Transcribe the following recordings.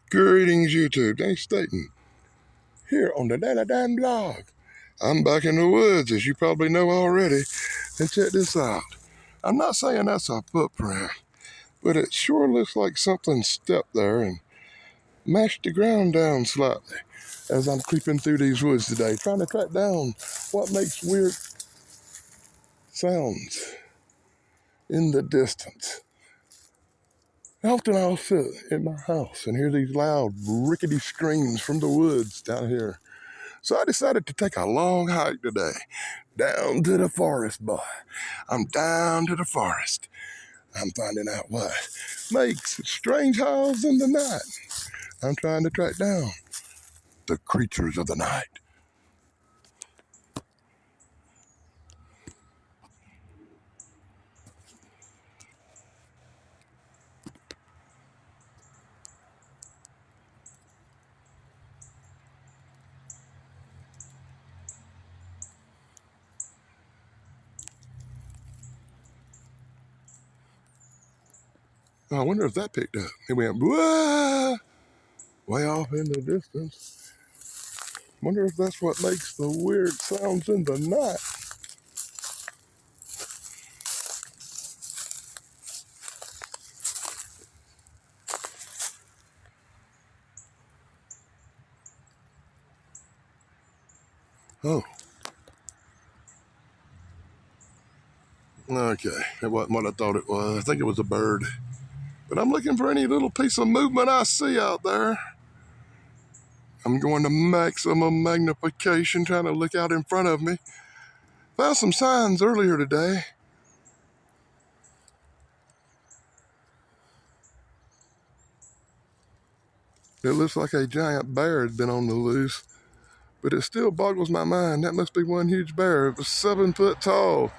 Greetings, YouTube. Thanks, Staten. Here on the Dan blog. I'm back in the woods, as you probably know already. And check this out. I'm not saying that's a footprint, but it sure looks like something stepped there and mashed the ground down slightly as I'm creeping through these woods today, trying to track down what makes weird sounds in the distance. Often I'll sit in my house and hear these loud, rickety screams from the woods down here. So I decided to take a long hike today, down to the forest, boy. I'm down to the forest. I'm finding out what makes strange howls in the night. I'm trying to track down the creatures of the night. I wonder if that picked up. It went whoa, way off in the distance. Wonder if that's what makes the weird sounds in the night. Oh, okay. It wasn't what I thought it was. I think it was a bird. But I'm looking for any little piece of movement I see out there. I'm going to maximum magnification, trying to look out in front of me. Found some signs earlier today. It looks like a giant bear had been on the loose, but it still boggles my mind. That must be one huge bear. It was 7 foot tall.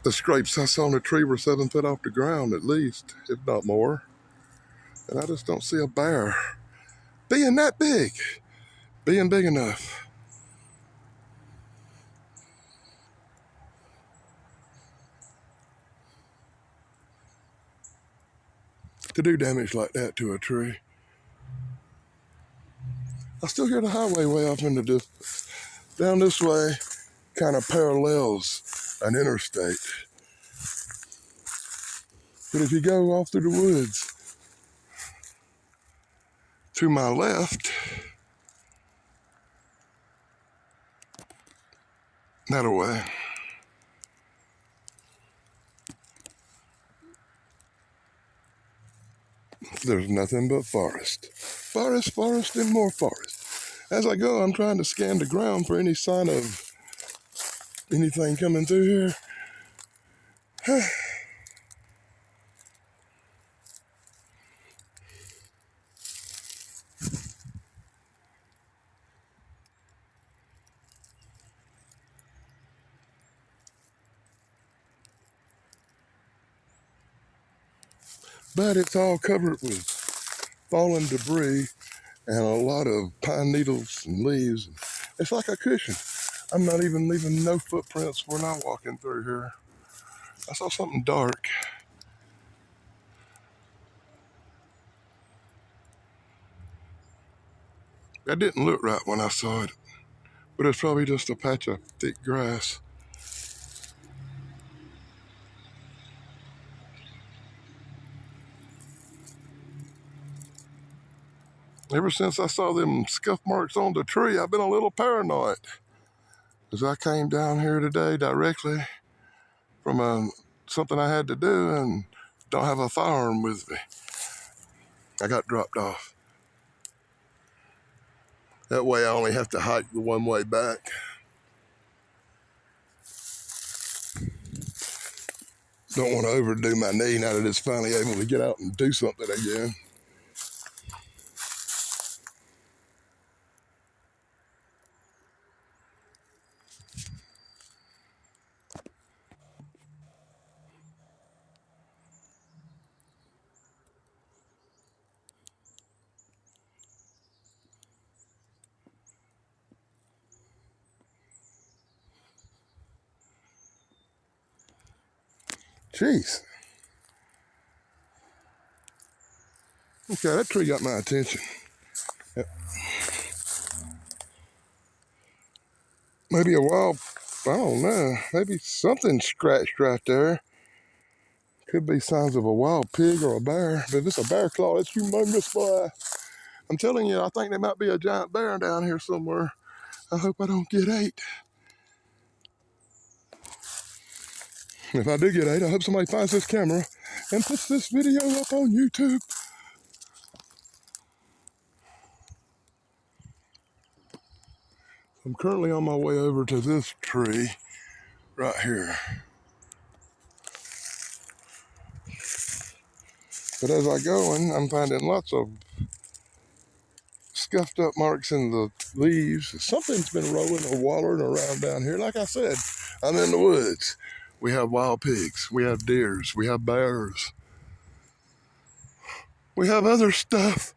The scrapes I saw on the tree were 7 foot off the ground at least, if not more. And I just don't see a bear being that big, being big enough to do damage like that to a tree. I still hear the highway way off in the distance. Down this way kind of parallels an interstate. But if you go off through the woods to my left, that way, there's nothing but forest. Forest, forest, and more forest. As I go, I'm trying to scan the ground for any sign of anything coming through here. But it's all covered with fallen debris and a lot of pine needles and leaves. It's like a cushion. I'm not even leaving no footprints when I'm walking through here. I saw something dark. That didn't look right when I saw it, but it's probably just a patch of thick grass. Ever since I saw them scuff marks on the tree, I've been a little paranoid. As I came down here today directly from something I had to do and don't have a firearm with me. I got dropped off. That way I only have to hike the one way back. Don't want to overdo my knee now that it's finally able to get out and do something again. Jeez. Okay, that tree got my attention. Maybe a wild, I don't know, maybe something scratched right there. Could be signs of a wild pig or a bear, but if it's a bear claw, it's humongous, boy. I'm telling you, I think there might be a giant bear down here somewhere. I hope I don't get ate. If I do get ate, I hope somebody finds this camera and puts this video up on YouTube. I'm currently on my way over to this tree right here. But as I go in, I'm finding lots of scuffed up marks in the leaves. Something's been rolling or wallering around down here. Like I said, I'm in the woods. We have wild pigs, we have deers, we have bears, we have other stuff.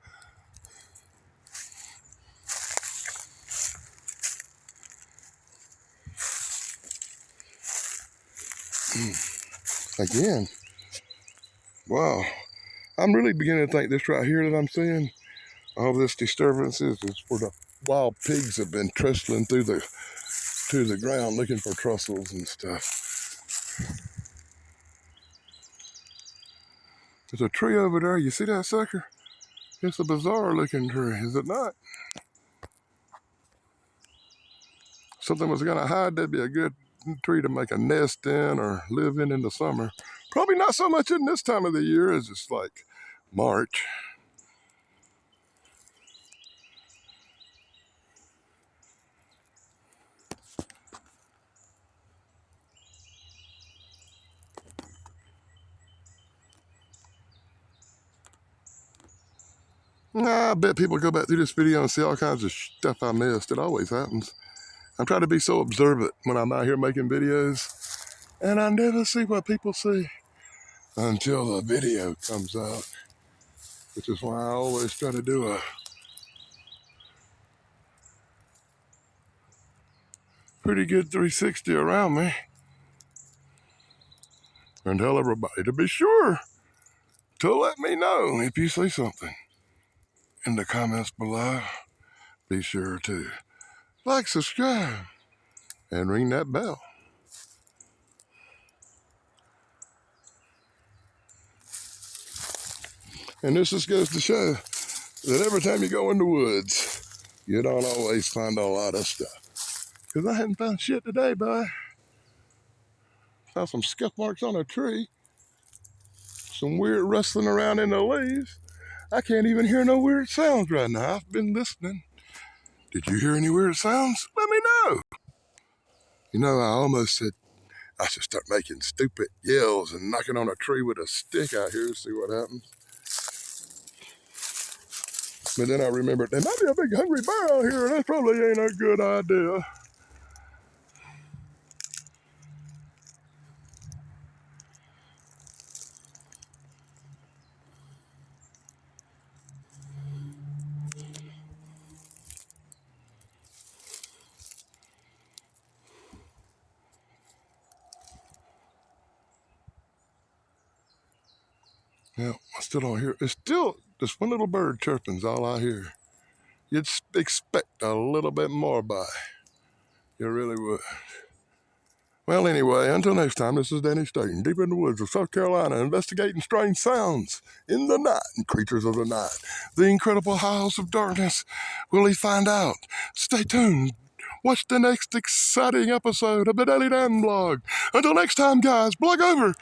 Again, wow. I'm really beginning to think this right here that I'm seeing, all this disturbance is where the wild pigs have been trestling through the ground looking for trussels and stuff. There's a tree over there. You see that sucker? It's a bizarre looking tree, is it not? Something was gonna hide, that'd be a good tree to make a nest in or live in the summer. Probably not so much in this time of the year as it's like March. Nah, I bet people go back through this video and see all kinds of stuff I missed. It always happens. I'm trying to be so observant when I'm out here making videos, and I never see what people see until the video comes out, which is why I always try to do a pretty good 360 around me and tell everybody to be sure to let me know if you see something in the comments below. Be sure to like, subscribe, and ring that bell. And this just goes to show that every time you go in the woods, you don't always find a lot of stuff. Because I hadn't found shit today, Baye. Found some scuff marks on a tree, some weird rustling around in the leaves. I can't even hear no weird sounds right now. I've been listening. Did you hear any weird sounds? Let me know. You know, I almost said I should start making stupid yells and knocking on a tree with a stick out here to see what happens. But then I remembered there might be a big hungry bear out here, and that probably ain't a good idea. Yeah, I still don't hear. It's still just one little bird chirping's all I hear. You'd expect a little bit more, Baye. You really would. Well, anyway, until next time, this is Danny Staten, deep in the woods of South Carolina, investigating strange sounds in the night and creatures of the night. The incredible house of darkness. Will he find out? Stay tuned. Watch the next exciting episode of the Daily Dan Blog. Until next time, guys, blog over.